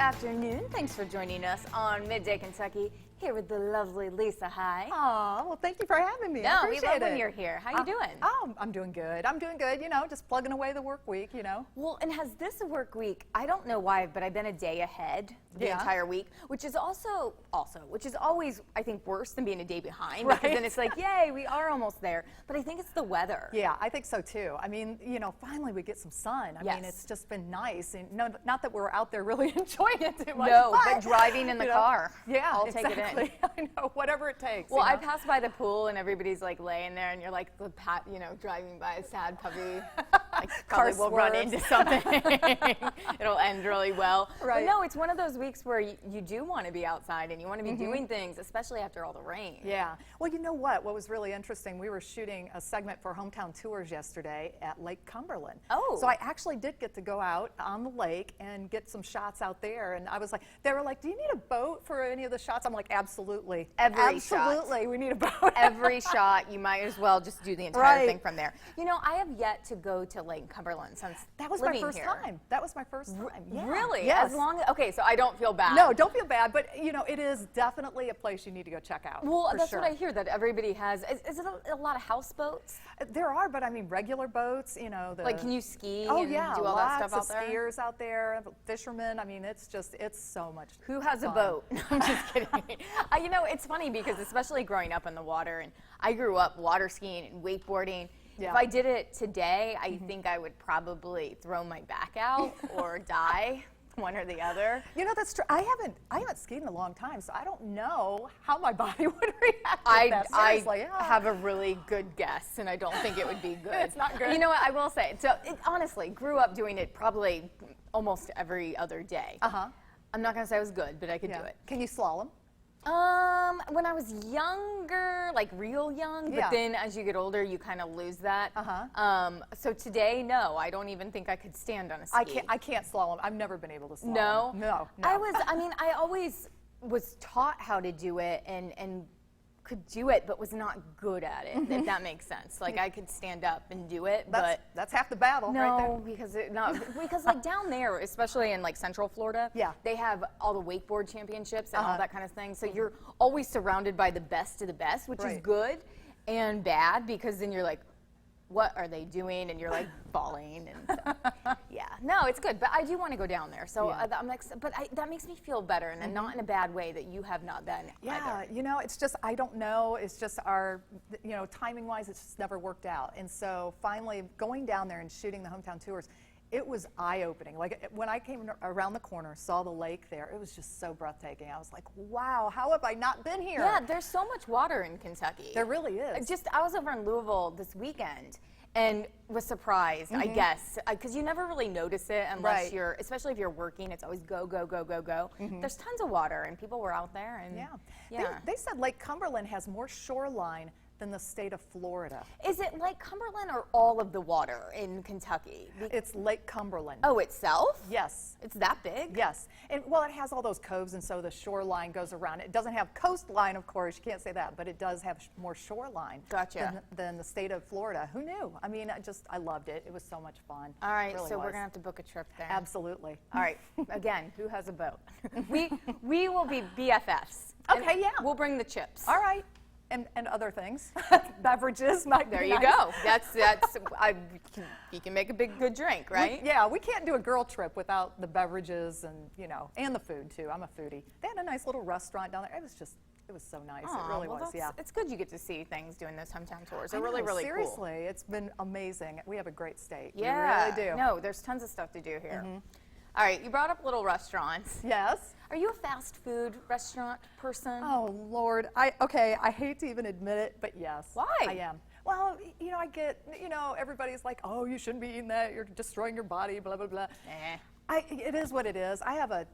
afternoon. Thanks for joining us on Midday Kentucky here with the lovely Lisa. Hi. Oh, well, thank you for having me. No, I we appreciate love when it. you're here. How you doing? Oh, I'm doing good. I'm doing good, you know, just plugging away the work week, you know. Well, and has this work week, I don't know why, but I've been a day ahead the entire week, which is which is always, I think, worse than being a day behind. Right. Because then it's like, yay, we are almost there. But I think it's the weather. Yeah, I think so too. I mean, you know, finally we get some sun. I mean, it's just been nice. And no, not that we're out there really enjoying it too much. No, but driving in the car. Yeah, I'll exactly. take it in. I know, whatever it takes. Well, you know? I pass by the pool and everybody's like laying there, and you're like driving by a sad puppy. Like, probably will run into something. It'll end really well. Right. But no, it's one of those weeks where you do want to be outside and you want to be doing things, especially after all the rain. Yeah. Well, you know what? What was really interesting, we were shooting a segment for Hometown Tours yesterday at Lake Cumberland. Oh. So I actually did get to go out on the lake and get some shots out there. And I was like, they were like, do you need a boat for any of the shots? I'm like, absolutely. Every shot. Absolutely, we need a boat. Every shot, you might as well just do the entire thing from there. You know, I have yet to go to Lake Cumberland since That was living my first here. time. That was my first time. Yeah. Really? Yes. As long okay, so I don't feel bad. No, don't feel bad, but you know, it is definitely a place you need to go check out. Well, for that's sure. what I hear, that everybody has. Is it a lot of houseboats? There are, but I mean, regular boats, you know. Like, can you ski Oh, and yeah, do all that stuff out lots of there? skiers out there, fishermen. I mean, it's so much Who has a fun. boat? I'm just kidding. You know, it's funny because especially growing up in the water, and I grew up water skiing and wakeboarding. Yeah. If I did it today, I think I would probably throw my back out or die, one or the other. You know, that's true. I haven't skied in a long time, so I don't know how my body would react to I that. Seriously, yeah. have a really good guess, and I don't think it would be good. It's not good. You know what? I will say. So, honestly, grew up doing it probably almost every other day. I'm not gonna say I was good, but I could do it. Can you slalom? When I was younger, like real young, Yeah. but then as you get older, you kind of lose that. So today, no, I don't even think I could stand on a ski. I can't slalom. I've never been able to slalom. No? No. I always was taught how to do it and could do it, but was not good at it, if that makes sense. Like, I could stand up and do it, but that's half the battle right there. no, because like down there, especially in like Central Florida, Yeah. they have all the wakeboard championships and all that kind of thing. So you're always surrounded by the best of the best, which is Right. good and bad, because then you're like, what are they doing? And you're like falling. And so, yeah, no, it's good. But I do want to go down there. So I'm like, that makes me feel better, and not in a bad way that you have not been Yeah, either. you know, it's just, I don't know. It's just our, you know, timing wise, it's just never worked out. And so finally going down there and shooting the Hometown Tours, it was eye-opening. Like, when I came around the corner, saw the lake there, it was just so breathtaking. I was like, wow, how have I not been here? Yeah, there's so much water in Kentucky. There really is. I was over in Louisville this weekend and was surprised, I guess, because you never really notice it unless Right. you're, especially if you're working, it's always go, go, go, go, go. There's tons of water, and people were out there. And Yeah. They said Lake Cumberland has more shoreline than the state of Florida. Is it Lake Cumberland or all of the water in Kentucky? It's Lake Cumberland. Oh, itself? Yes. It's that big? Yes. And well, it has all those coves, and so the shoreline goes around. It doesn't have coastline, of course, you can't say that, but it does have more shoreline Gotcha. than the state of Florida. Who knew? I mean, I loved it. It was so much fun. All right, It really so we're was. going to have to book a trip there. Absolutely. All right, again, who has a boat? we will be BFFs. And Okay, yeah. We'll bring the chips. All right. And other things. Beverages might There be you nice. go. You can make a big good drink, right? We can't do a girl trip without the beverages and, you know, and the food too. I'm a foodie. They had a nice little restaurant down there. It was so nice. Aw, It really well, was, yeah. It's good you get to see things doing those hometown tours. They're I really, know, really seriously, cool. it's been amazing. We have a great state. Yeah. We really do. No, there's tons of stuff to do here. All right, you brought up little restaurants. Yes. Are you a fast food restaurant person? Oh, Lord. I hate to even admit it, but yes. Why? I am. Well, you know, I get, you know, everybody's like, oh, you shouldn't be eating that. You're destroying your body, blah, blah, blah. It is what it is. I have a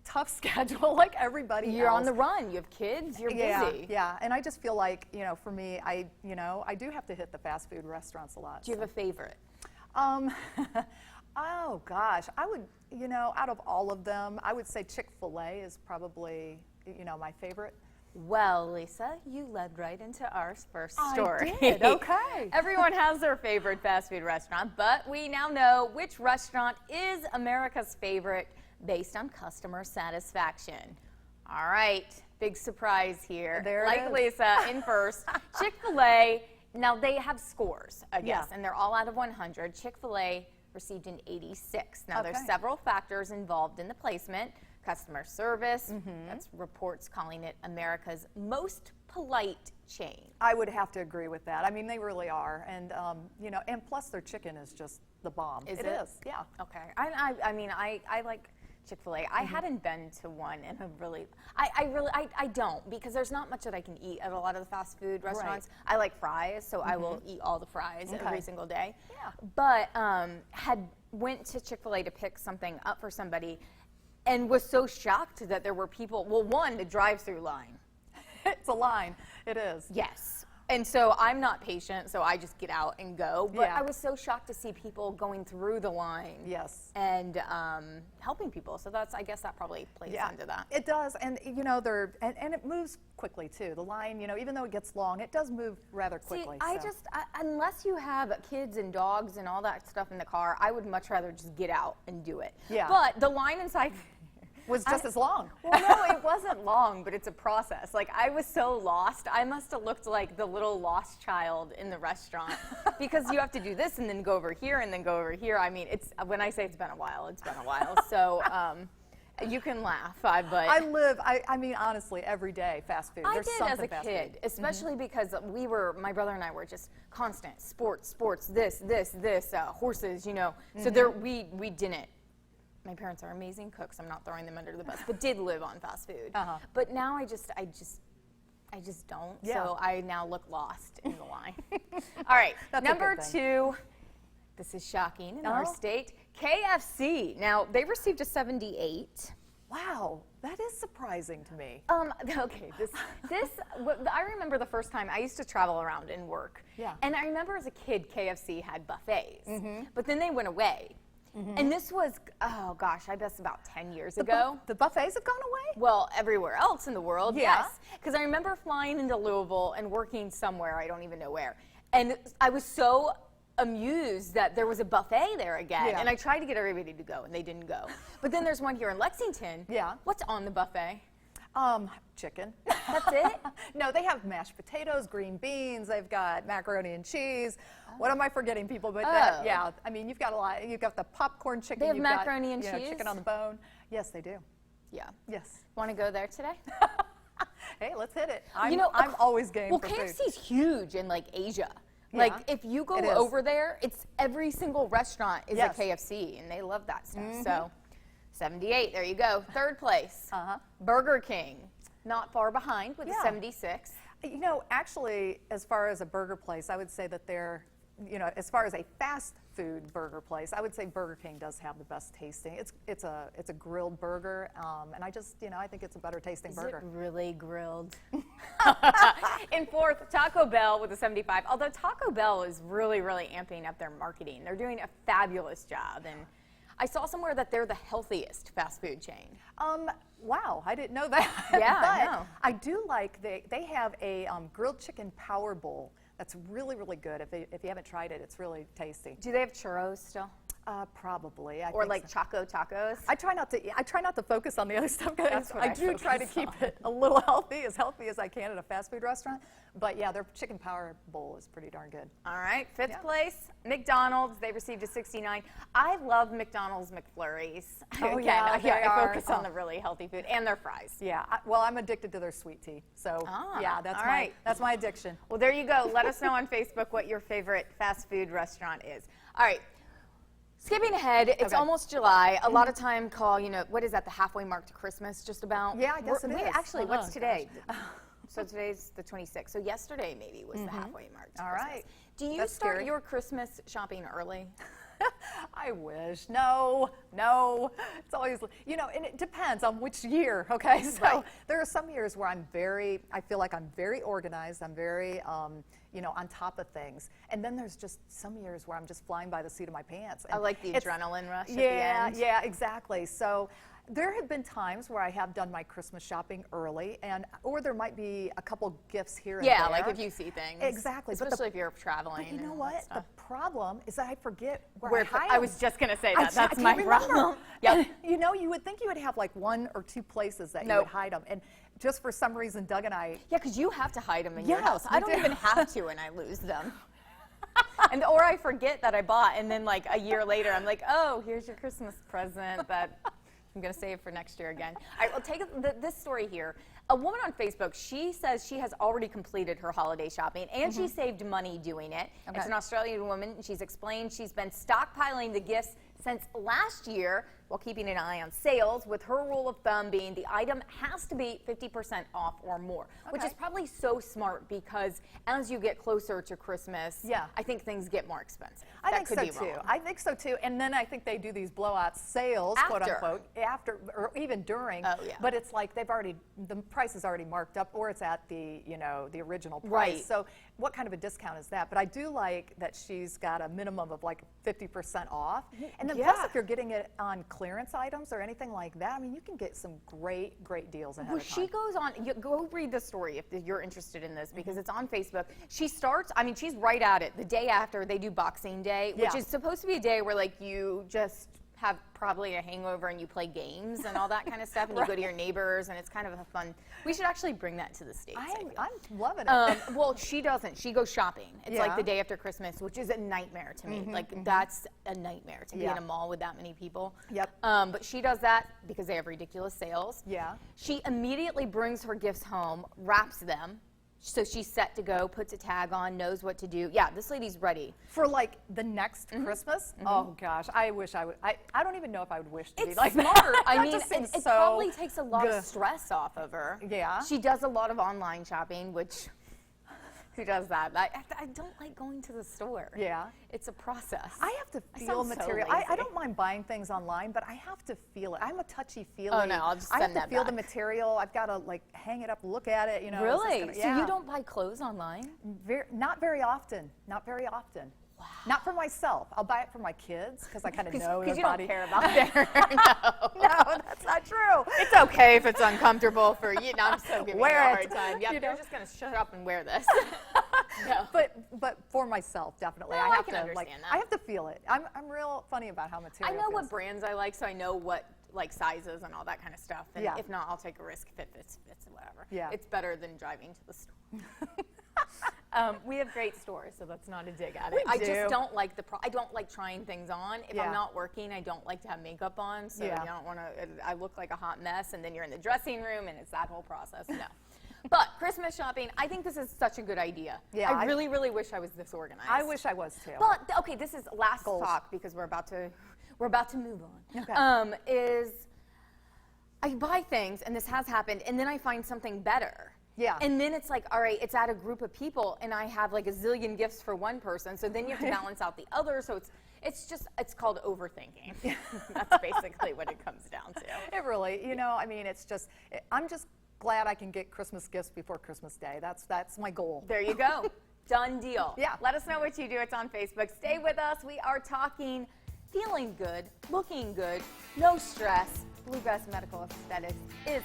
tough schedule like everybody You're else. on the run. You have kids. You're busy. Yeah, and I just feel like, you know, for me, I do have to hit the fast food restaurants a lot. Do you have a favorite? Oh gosh, I would, you know, out of all of them, I would say Chick-fil-A is probably, you know, my favorite. Well, Lisa, you led right into our first I story. did, okay. Everyone has their favorite fast food restaurant, but we now know which restaurant is America's favorite based on customer satisfaction. All right, big surprise here. There it like is. Lisa, in first, Chick-fil-A. Now, they have scores, I guess, Yeah. and they're all out of 100. Chick-fil-A received an 86. Now, there's Okay. several factors involved in the placement. Customer service, that's reports calling it America's most polite chain. I would have to agree with that. I mean, they really are. And, you know, and plus their chicken is just the bomb. Is it it? is, yeah. Okay. I mean, I like Chick-fil-A. I hadn't been to one in a really, I don't, because there's not much that I can eat at a lot of the fast food restaurants. I like fries, so I will eat all the fries every single day. Yeah. But went to Chick-fil-A to pick something up for somebody and was so shocked that there were people, well, one, the drive-through line. It's a line. It is. Yes. And so I'm not patient, so I just get out and go. But Yeah. I was so shocked to see people going through the line. Yes. And helping people. So I guess that probably plays into that. It does, and you know, and it moves quickly too. The line, you know, even though it gets long, it does move rather quickly. See, so. unless you have kids and dogs and all that stuff in the car, I would much rather just get out and do it. Yeah. But the line inside was just as long. Well, no, it wasn't long, but it's a process. Like, I was so lost. I must have looked like the little lost child in the restaurant because you have to do this and then go over here and then go over here. I mean, when I say it's been a while, it's been a while. So you can laugh, but I mean, honestly, every day fast food. I There's did as something a fast kid, food. especially because my brother and I were just constant sports, this, horses, you know. So we didn't. My parents are amazing cooks. I'm not throwing them under the bus, but did live on fast food. But now I just don't. Yeah. So I now look lost in the line. All right, That's a number good thing. 2. This is shocking in our state. KFC. Now they received a 78. Wow, that is surprising to me. Okay, I remember the first time I used to travel around and work. Yeah. And I remember as a kid, KFC had buffets, but then they went away. And this was, oh gosh, I guess about 10 years ago. The buffets have gone away? Well, everywhere else in the world, Yeah. yes. Because I remember flying into Louisville and working somewhere, I don't even know where. And I was so amused that there was a buffet there again. Yeah. And I tried to get everybody to go, and they didn't go. But then there's one here in Lexington. Yeah. What's on the buffet? Chicken. That's it? No, they have mashed potatoes, green beans. They've got macaroni and cheese. What am I forgetting, people? But yeah, I mean, you've got a lot. You've got the popcorn chicken. They have you've macaroni got, and you know, cheese? chicken on the bone. Yes, they do. Yeah. Yes. Want to go there today? Hey, let's hit it. I'm, You know, I'm always game Well, for food. KFC's huge in like Asia. Yeah, Like if you go it is. over there, it's every single restaurant is Yes. a KFC, and they love that stuff. So, 78. There you go. Third place. Burger King, not far behind with a Yeah. 76. You know, actually, as far as a burger place, I would say that they're, you know, as far as a fast food burger place, I would say Burger King does have the best tasting. It's a grilled burger, and I just, you know, I think it's a better tasting burger. Is it really grilled? In fourth, Taco Bell with a 75. Although Taco Bell is really, really amping up their marketing. They're doing a fabulous job. And I saw somewhere that they're the healthiest fast food chain. Wow, I didn't know that. Yeah, I but know. I do like they have a grilled chicken power bowl that's really, really good. If you haven't tried it, it's really tasty. Do they have churros still? Probably. I Or think like so. Choco Tacos? I try not to focus on the other stuff because That's what I I do try to focus keep on. it a little healthy as I can at a fast food restaurant. But yeah, their chicken power bowl is pretty darn good. All right, fifth Yeah. place, McDonald's. They received a 69. I love McDonald's McFlurries. Oh, Again, yeah, they I are. focus on the really healthy food and their fries. Yeah, well, I'm addicted to their sweet tea. So yeah, all right. that's my addiction. Well, there you go. Let us know on Facebook what your favorite fast food restaurant is. All right. Skipping ahead, it's Okay. almost July. A lot of time call, you know, what is that, the halfway mark to Christmas, just about? Yeah, I guess it Wait, is. actually, Oh, what's gosh. today? So today's the 26th. So yesterday maybe was the halfway mark to All Christmas. right. Do you That's start scary. your Christmas shopping early? I wish. No. It's always, you know, and it depends on which year, okay? So Right. there are some years where I feel like I'm very organized. I'm very, you know, on top of things. And then there's just some years where I'm just flying by the seat of my pants. I And like the it's- adrenaline rush at the Yeah, end. yeah, exactly. So, There have been times where I have done my Christmas shopping early, or there might be a couple gifts here and there. Yeah, like if you see things. Exactly. Especially if you're traveling. But you know and all that what? stuff. The problem is that I forget where Where I hide I them. was just going to say I that. That's can't my remember. problem. Yep. You know, you would think you would have like 1 or 2 places that you Nope. would hide them. And just for some reason, Doug and I, Yeah, because you have to hide them in your Yes, house. I we don't do. even have to, and I lose them. Or I forget that I bought, and then like a year later, I'm like, oh, here's your Christmas present that I'm going to save for next year again. All right, well, take this story here. A woman on Facebook, she says she has already completed her holiday shopping, and she saved money doing it. Okay. It's an Australian woman, and she's explained she's been stockpiling the gifts since last year while keeping an eye on sales, with her rule of thumb being the item has to be 50% off or more, which Okay. is probably so smart because as you get closer to Christmas, Yeah. I think things get more expensive. I That think could so be too. wrong. I think so too. And then I think they do these blowout sales, quote After. unquote, after or even during. Oh, yeah. But it's like the price is already marked up, or it's at the the original price. Right. So what kind of a discount is that? But I do like that she's got a minimum of like 50% off. And then plus, Yeah. if you're getting it on clearance items or anything like that, I mean, you can get some great deals ahead Well, of time. she goes on, go read the story if you're interested in this because it's on Facebook. She starts, I mean, she's right at it. The day after they do Boxing Day, which Yeah. is supposed to be a day where like you just have probably a hangover and you play games and all that kind of stuff and you go to your neighbors and it's kind of a fun, we should actually bring that to the States. I feel. I'm loving it. Well, she doesn't. She goes shopping. It's like Yeah. the day after Christmas, which is a nightmare to me. Like that's a nightmare to be in Yeah. a mall with that many people. Yep. But she does that because they have ridiculous sales. Yeah. She immediately brings her gifts home, wraps them, so she's set to go, puts a tag on, knows what to do. Yeah, this lady's ready. For like the next Christmas, oh gosh, I wish I would. I don't even know if I would wish to be It's like smart. that. I That mean, just seems it so probably takes a lot good. of stress off of her. Yeah. She does a lot of online shopping, which who does that? I don't like going to the store. Yeah. It's a process. I have to I feel sound so material. I lazy. don't mind buying things online, but I have to feel it. I'm a touchy feely. Oh, no, I'll just I have send to that feel the back. material. I've got to like hang it up, look at it. Is this Really? gonna- So yeah. you don't buy clothes online? Not very often. Not very often. Wow. Not for myself. I'll buy it for my kids because I kind of know their you body. don't care about their. No. No, that's not true. It's okay if it's uncomfortable for you. No, I'm so giving Wear you a it. hard time. Yeah, You you're know? just gonna shut up and wear this. No. But for myself, definitely. No, I I have can to understand that. I have to feel it. I'm real funny about how I material. know what feels. brands I like, so I know what like sizes and all that kind of stuff. And Yeah. if not, I'll take a risk if it fits, whatever. Yeah. It's better than driving to the store. We have great stores, so that's not a dig at it. We I do. just don't like I don't like trying things on. If Yeah. I'm not working, I don't like to have makeup on, so Yeah. you don't want to. I look like a hot mess, and then you're in the dressing room, and it's that whole process. No. But Christmas shopping, I think this is such a good idea. Yeah, I I- really, really wish I was this organized. I wish I was too. But okay, this is last Goals. talk because we're about to move on. Okay. Is I buy things and this has happened, and then I find something better. Yeah. And then it's like, all right, it's at a group of people, and I have like a zillion gifts for one person, so then you have to balance out the other. So it's called overthinking. That's basically what it comes down to. It really, I mean, I'm just glad I can get Christmas gifts before Christmas Day. That's my goal. There you go. Done deal. Yeah. Let us know what you do. It's on Facebook. Stay with us. We are talking feeling good, looking good, no stress. Bluegrass Medical Aesthetics is here.